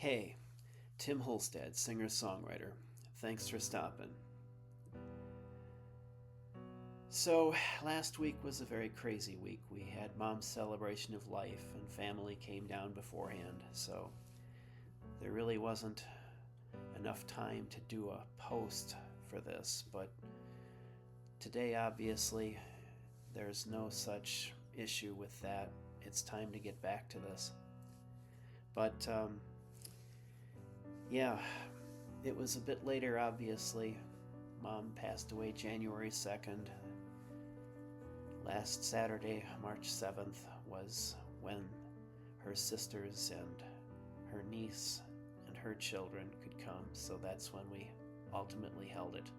Hey, Tim Holstead, singer-songwriter. Thanks for stopping. So, last week was a very crazy week. We had Mom's celebration of life, and family came down beforehand, so there really wasn't enough time to do a post for this. But today, obviously, there's no such issue with that. It's time to get back to this. But, yeah, it was a bit later, obviously. Mom passed away January 2nd. Last Saturday, March 7th, was when her sisters and her niece and her children could come, so that's when we ultimately held it.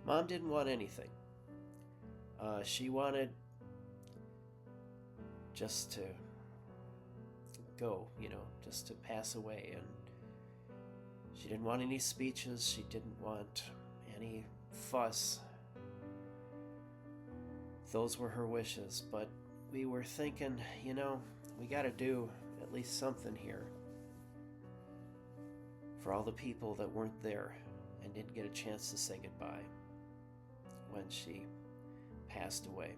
Mom didn't want anything. She wanted just to go, just to pass away, and she didn't want any speeches, she didn't want any fuss. Those were her wishes, but we were thinking, we gotta do at least something here for all the people that weren't there and didn't get a chance to say goodbye when she passed away.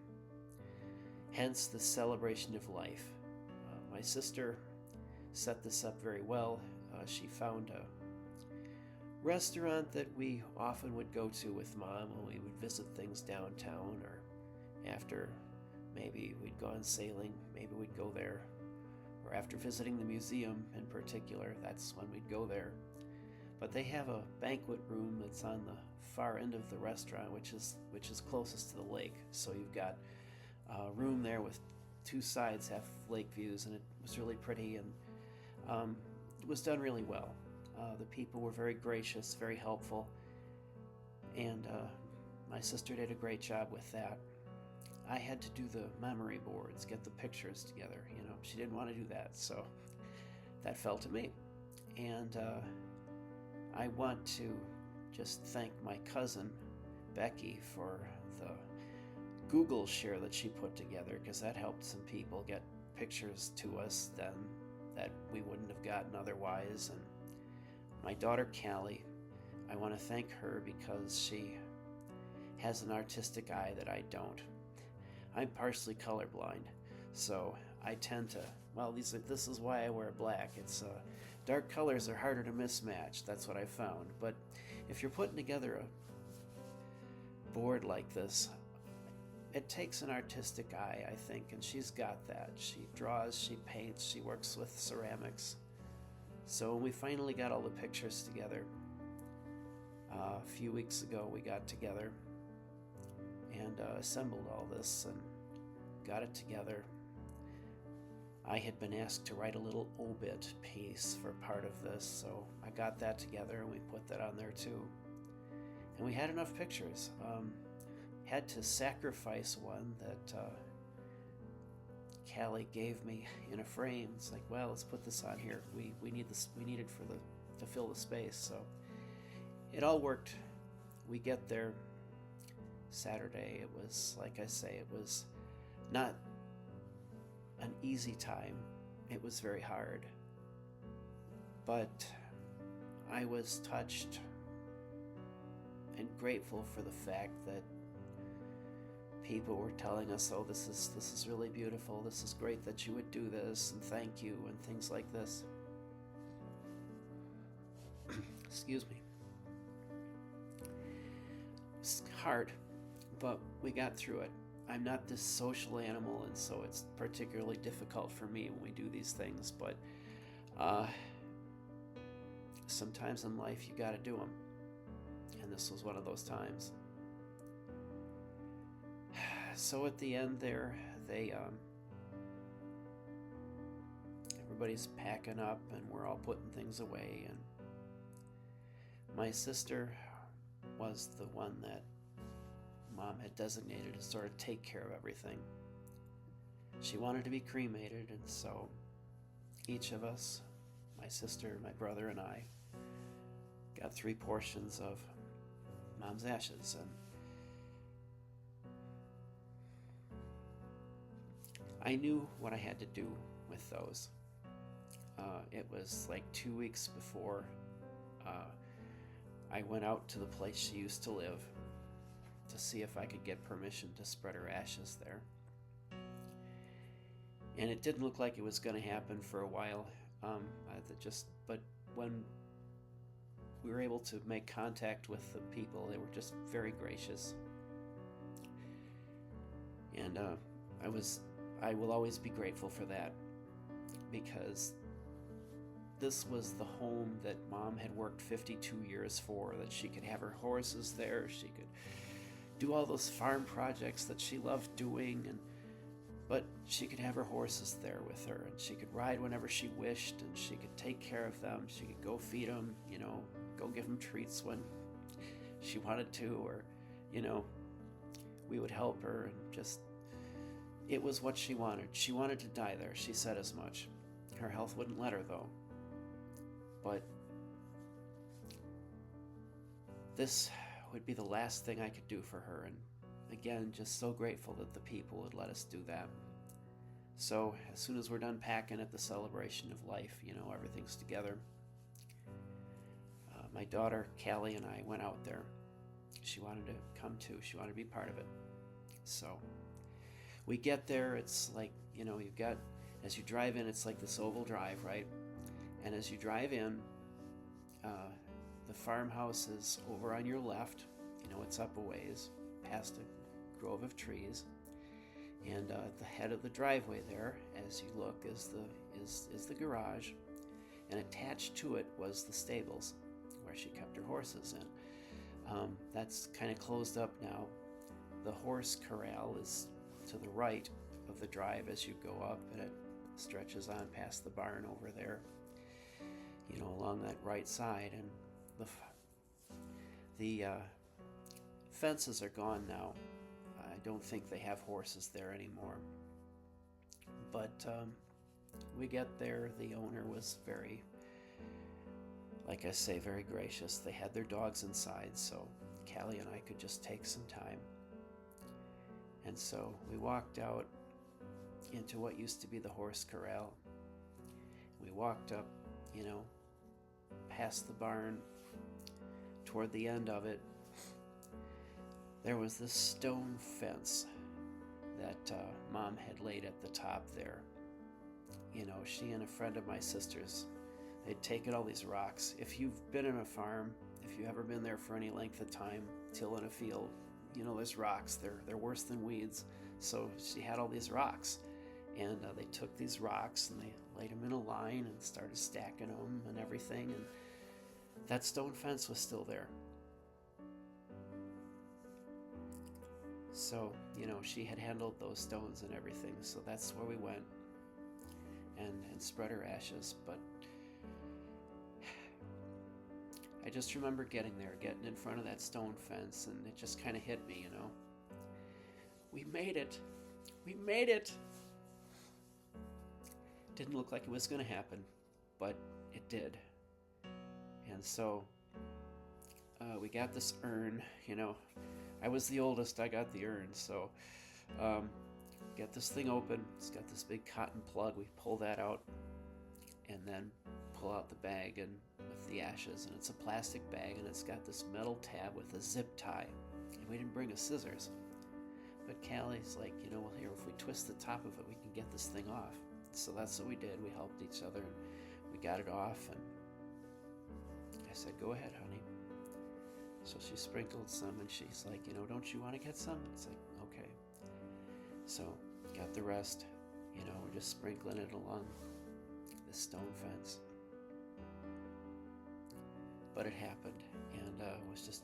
Hence the celebration of life. My sister set this up very well. She found a restaurant that we often would go to with Mom when we would visit things downtown, or after maybe we'd gone sailing, maybe we'd go there, or after visiting the museum in particular, that's when we'd go there. But they have a banquet room that's on the far end of the restaurant, which is closest to the lake. So you've got a room there with two sides have lake views, and it was really pretty, and it was done really well. The people were very gracious, very helpful, and my sister did a great job with that. I had to do the memory boards, get the pictures together. She didn't want to do that, so that fell to me. And I want to just thank my cousin Becky for the Google share that she put together, because that helped some people get pictures to us then that we wouldn't have gotten otherwise. And my daughter Callie, I want to thank her because she has an artistic eye that I don't. I'm partially colorblind, so I tend to, this is why I wear black. It's dark colors are harder to mismatch, that's what I found. But if you're putting together a board like this, it takes an artistic eye, I think, and she's got that. She draws, she paints, she works with ceramics. So when we finally got all the pictures together, a few weeks ago we got together and assembled all this and got it together. I had been asked to write a little obit piece for part of this, so I got that together and we put that on there too. And we had enough pictures. Had to sacrifice one that Callie gave me in a frame. It's like, well, let's put this on here. We need this. We need it to fill the space. So it all worked. We get there Saturday. It was, like I say, it was not an easy time. It was very hard. But I was touched and grateful for the fact that people were telling us, oh, this is really beautiful, this is great that you would do this, and thank you, and things like this. Excuse me. It's hard, but we got through it. I'm not this social animal, and so it's particularly difficult for me when we do these things, but sometimes in life you gotta do them, and this was one of those times. So at the end there, everybody's packing up and we're all putting things away, and my sister was the one that Mom had designated to sort of take care of everything. She wanted to be cremated, and so each of us, my sister, my brother, and I, got 3 portions of Mom's ashes, and I knew what I had to do with those. It was like 2 weeks before I went out to the place she used to live to see if I could get permission to spread her ashes there. And it didn't look like it was going to happen for a while. But when we were able to make contact with the people, they were just very gracious. And I will always be grateful for that, because this was the home that Mom had worked 52 years for, that she could have her horses there, she could do all those farm projects that she loved doing, but she could have her horses there with her, and she could ride whenever she wished, and she could take care of them, she could go feed them, go give them treats when she wanted to, or, we would help her, and just, it was what she wanted. She wanted to die there. She said as much. Her health wouldn't let her, though. But this would be the last thing I could do for her, and again, just so grateful that the people would let us do that. So as soon as we're done packing at the celebration of life, everything's together, my daughter Callie and I went out there. She wanted to come too. She wanted to be part of it. So we get there, it's like, you've got, as you drive in, it's like this oval drive, right? And as you drive in, the farmhouse is over on your left. It's up a ways, past a grove of trees. And at the head of the driveway there, as you look, is the garage. And attached to it was the stables, where she kept her horses in. That's kind of closed up now. The horse corral is to the right of the drive as you go up, and it stretches on past the barn over there, along that right side. And the fences are gone now. I don't think they have horses there anymore. But we get there. The owner was very, like I say, very gracious. They had their dogs inside, so Callie and I could just take some time. And so we walked out into what used to be the horse corral. We walked up, past the barn. Toward the end of it, there was this stone fence that Mom had laid at the top there. She and a friend of my sister's, they'd taken all these rocks. If you've been in a farm, if you've ever been there for any length of time, tilling a field, there's rocks. They're worse than weeds. So she had all these rocks, and they took these rocks and they laid them in a line and started stacking them and everything, and that stone fence was still there. So, she had handled those stones and everything, so that's where we went and spread her ashes. But I just remember getting in front of that stone fence, and it just kind of hit me, We made it. We made it. Didn't look like it was going to happen, but it did. And so we got this urn, I was the oldest, I got the urn, so get this thing open. It's got this big cotton plug. We pull that out and then pull out the bag and with the ashes, and it's a plastic bag, and it's got this metal tab with a zip tie, and we didn't bring us scissors. But Callie's like, well, here, if we twist the top of it, we can get this thing off. So that's what we did. We helped each other, and we got it off, and I said, go ahead, honey. So she sprinkled some, and she's like, don't you want to get some? It's like, okay. So got the rest, we're just sprinkling it along this stone fence. But it happened, and was just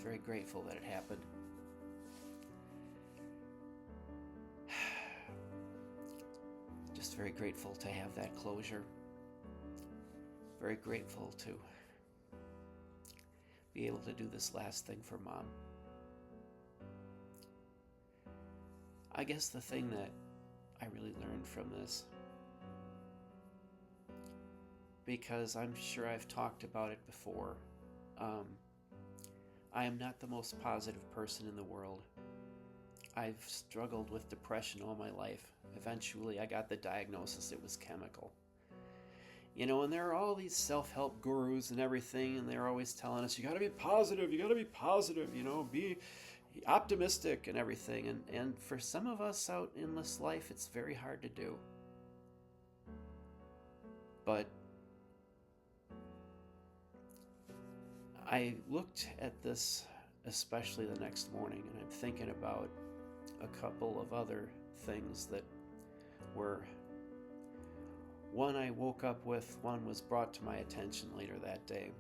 very grateful that it happened. Just very grateful to have that closure. Very grateful to be able to do this last thing for Mom. I guess the thing that I really learned from this, because I'm sure I've talked about it before, I am not the most positive person in the world. I've struggled with depression all my life. Eventually, I got the diagnosis it was chemical. And there are all these self-help gurus and everything, and they're always telling us, you got to be positive, be optimistic and everything. And for some of us out in this life, it's very hard to do. But I looked at this, especially the next morning, and I'm thinking about a couple of other things that were, one I woke up with, one was brought to my attention later that day.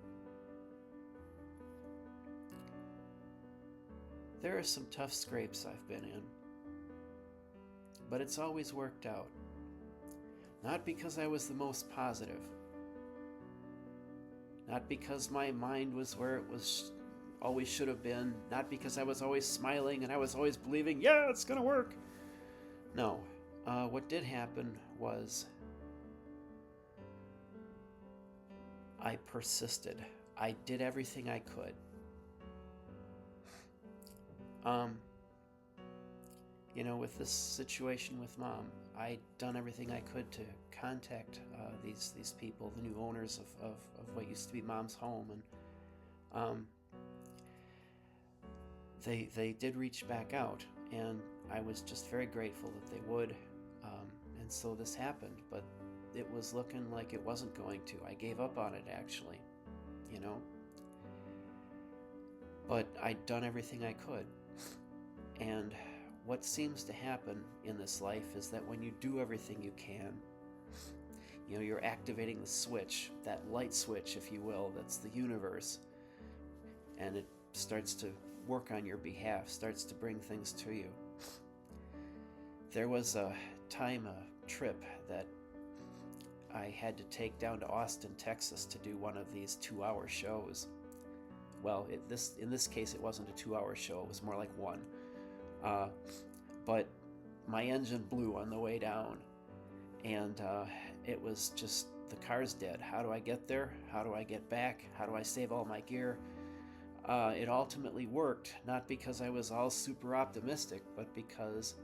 There are some tough scrapes I've been in, but it's always worked out. Not because I was the most positive, not because my mind was where it was always should have been, not because I was always smiling and I was always believing, yeah, it's gonna work. No, what did happen was I persisted. I did everything I could. With this situation with Mom, I'd done everything I could to contact these people, the new owners of what used to be Mom's home, and they did reach back out, and I was just very grateful that they would, and so this happened, but it was looking like it wasn't going to. I gave up on it, actually, but I'd done everything I could. And what seems to happen in this life is that when you do everything you can, you're activating the switch, that light switch, if you will, that's the universe, and it starts to work on your behalf, starts to bring things to you. There was a trip that I had to take down to Austin, Texas to do one of these 2-hour shows. Well, in this case, it wasn't a 2-hour show, it was more like one. But my engine blew on the way down, and it was just, the car's dead. How do I get there? How do I get back? How do I save all my gear? It ultimately worked, not because I was all super optimistic, but because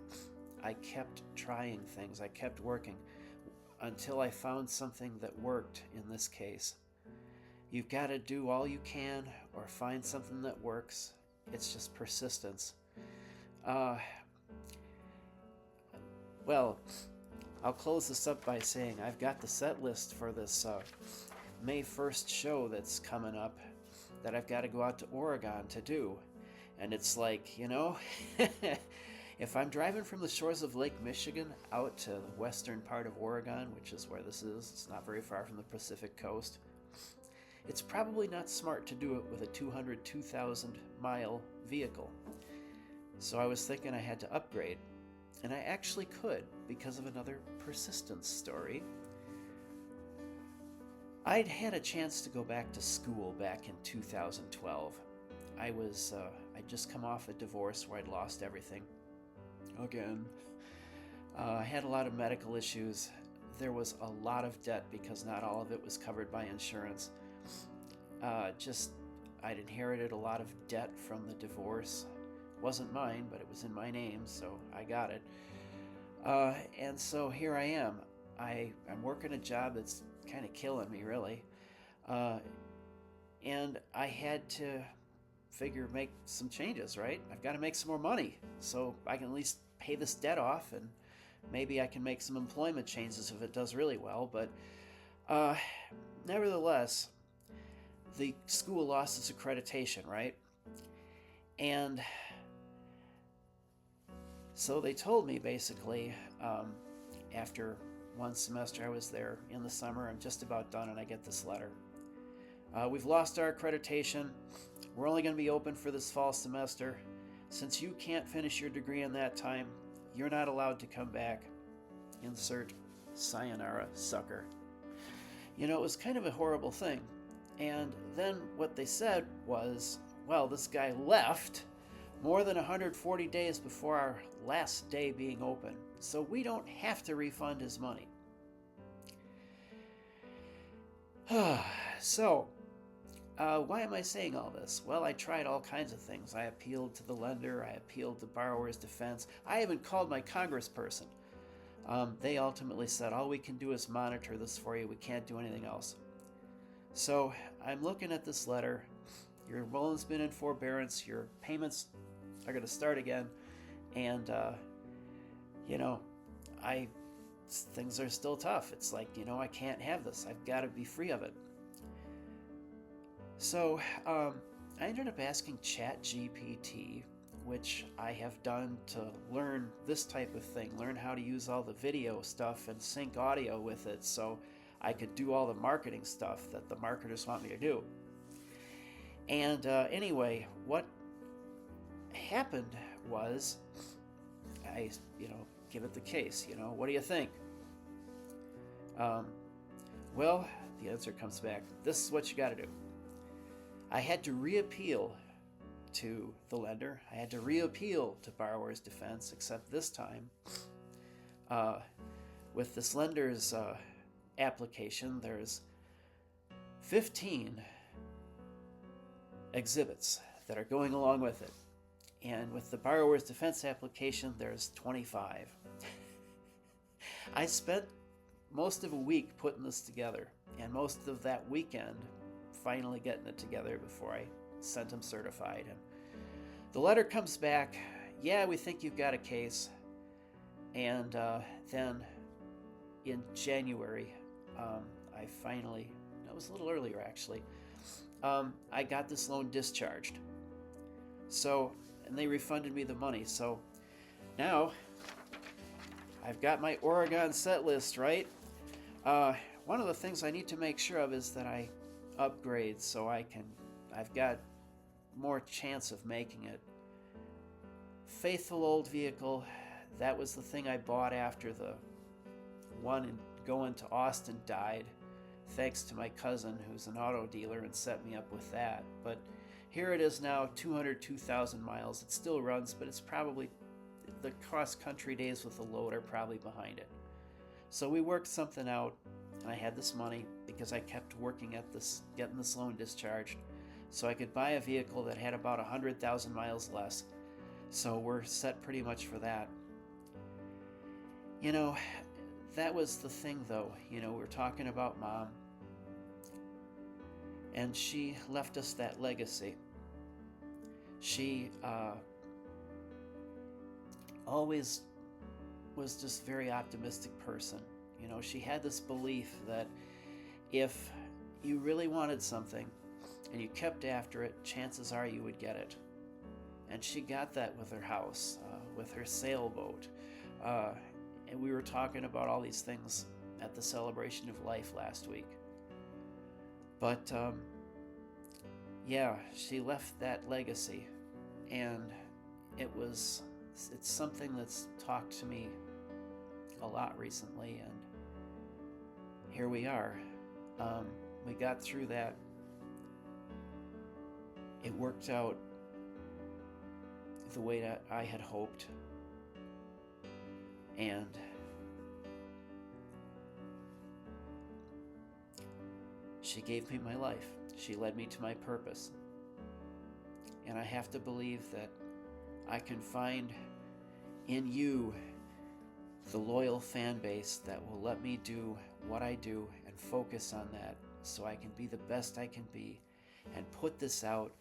I kept trying things. I kept working until I found something that worked in this case. You've got to do all you can or find something that works. It's just persistence. Well, I'll close this up by saying I've got the set list for this May 1st show that's coming up that I've got to go out to Oregon to do. And it's like, if I'm driving from the shores of Lake Michigan out to the western part of Oregon, which is where this is, it's not very far from the Pacific coast, it's probably not smart to do it with a 202,000 mile vehicle. So I was thinking I had to upgrade, and I actually could because of another persistence story. I'd had a chance to go back to school back in 2012. I'd just come off a divorce where I'd lost everything. Again. I had a lot of medical issues. There was a lot of debt because not all of it was covered by insurance. I'd inherited a lot of debt from the divorce. Wasn't mine, but it was in my name, so I got it. And so here I am. I'm working a job that's kind of killing me, really. And I had to make some changes, right? I've got to make some more money so I can at least pay this debt off, and maybe I can make some employment changes if it does really well. But nevertheless, the school lost its accreditation, right? And so they told me, basically, after one semester I was there in the summer, I'm just about done, and I get this letter. We've lost our accreditation. We're only going to be open for this fall semester. Since you can't finish your degree in that time, you're not allowed to come back. Insert sayonara, sucker. It was kind of a horrible thing. And then what they said was, well, this guy left more than 140 days before our last day being open, so we don't have to refund his money. So, why am I saying all this? Well, I tried all kinds of things. I appealed to the lender. I appealed to borrower's defense. I even called my congressperson. They ultimately said, all we can do is monitor this for you. We can't do anything else. So I'm looking at this letter. Your loan's been in forbearance. Your payments are going to start again. And, things are still tough. It's like, I can't have this. I've got to be free of it. So I ended up asking ChatGPT, which I have done to learn this type of thing, learn how to use all the video stuff and sync audio with it so I could do all the marketing stuff that the marketers want me to do. And anyway, what happened was I, give it the case, what do you think? Well, the answer comes back, this is what you got to do. I had to reappeal to the lender. I had to reappeal to borrower's defense, except this time, with this lender's application, there's 15 exhibits that are going along with it. And with the borrower's defense application, there's 25. I spent most of a week putting this together, and most of that weekend finally getting it together before I sent him certified. And the letter comes back, yeah, we think you've got a case. And then in January, I finally, that was a little earlier actually, I got this loan discharged. So, and they refunded me the money. So now I've got my Oregon set list, right? One of the things I need to make sure of is that I upgrade so I've got more chance of making it. Faithful old vehicle, that was the thing I bought after the one going to Austin died, thanks to my cousin who's an auto dealer and set me up with that. But here it is now, 202,000 miles. It still runs, but it's probably, the cross-country days with the load are probably behind it. So we worked something out, and I had this money because I kept working at this, getting this loan discharged, so I could buy a vehicle that had about 100,000 miles less. So we're set pretty much for that. That was the thing though. We're talking about Mom, and she left us that legacy. She always was just a very optimistic person. She had this belief that if you really wanted something and you kept after it, chances are you would get it. And she got that with her house, with her sailboat. And we were talking about all these things at the Celebration of Life last week. But yeah, she left that legacy, and it's something that's talked to me a lot recently, and here we are. We got through that. It worked out the way that I had hoped, and she gave me my life. She led me to my purpose. And I have to believe that I can find in you the loyal fan base that will let me do what I do and focus on that so I can be the best I can be and put this out,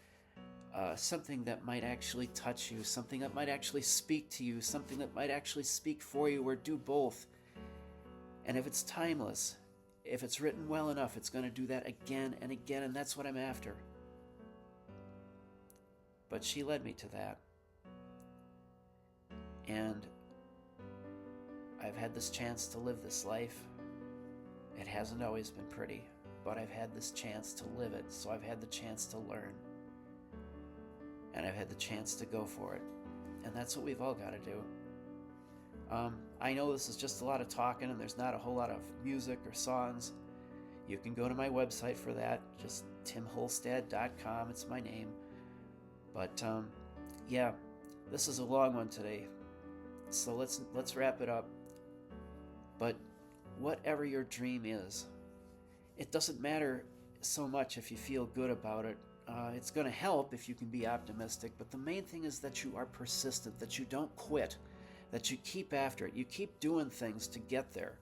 something that might actually touch you, something that might actually speak to you, something that might actually speak for you, or do both. And if it's timeless, if it's written well enough, it's going to do that again and again, and that's what I'm after. But she led me to that. And I've had this chance to live this life. It hasn't always been pretty, but I've had this chance to live it, so I've had the chance to learn. And I've had the chance to go for it. And that's what we've all got to do. I know this is just a lot of talking and there's not a whole lot of music or songs. You can go to my website for that, just timholstad.com, it's my name. But yeah, this is a long one today, so let's wrap it up. But whatever your dream is, it doesn't matter so much if you feel good about it. It's going to help if you can be optimistic, but the main thing is that you are persistent, that you don't quit, that you keep after it. You keep doing things to get there.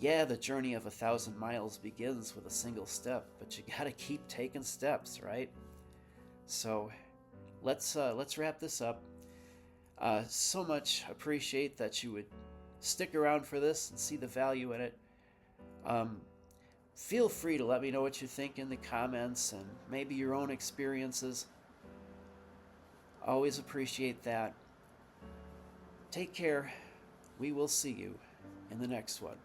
Yeah, the journey of 1,000 miles begins with a single step, but you gotta keep taking steps, right? So let's wrap this up. So much appreciate that you would stick around for this and see the value in it. Um, Feel free to let me know what you think in the comments and maybe your own experiences. Always appreciate that. Take care. We will see you in the next one.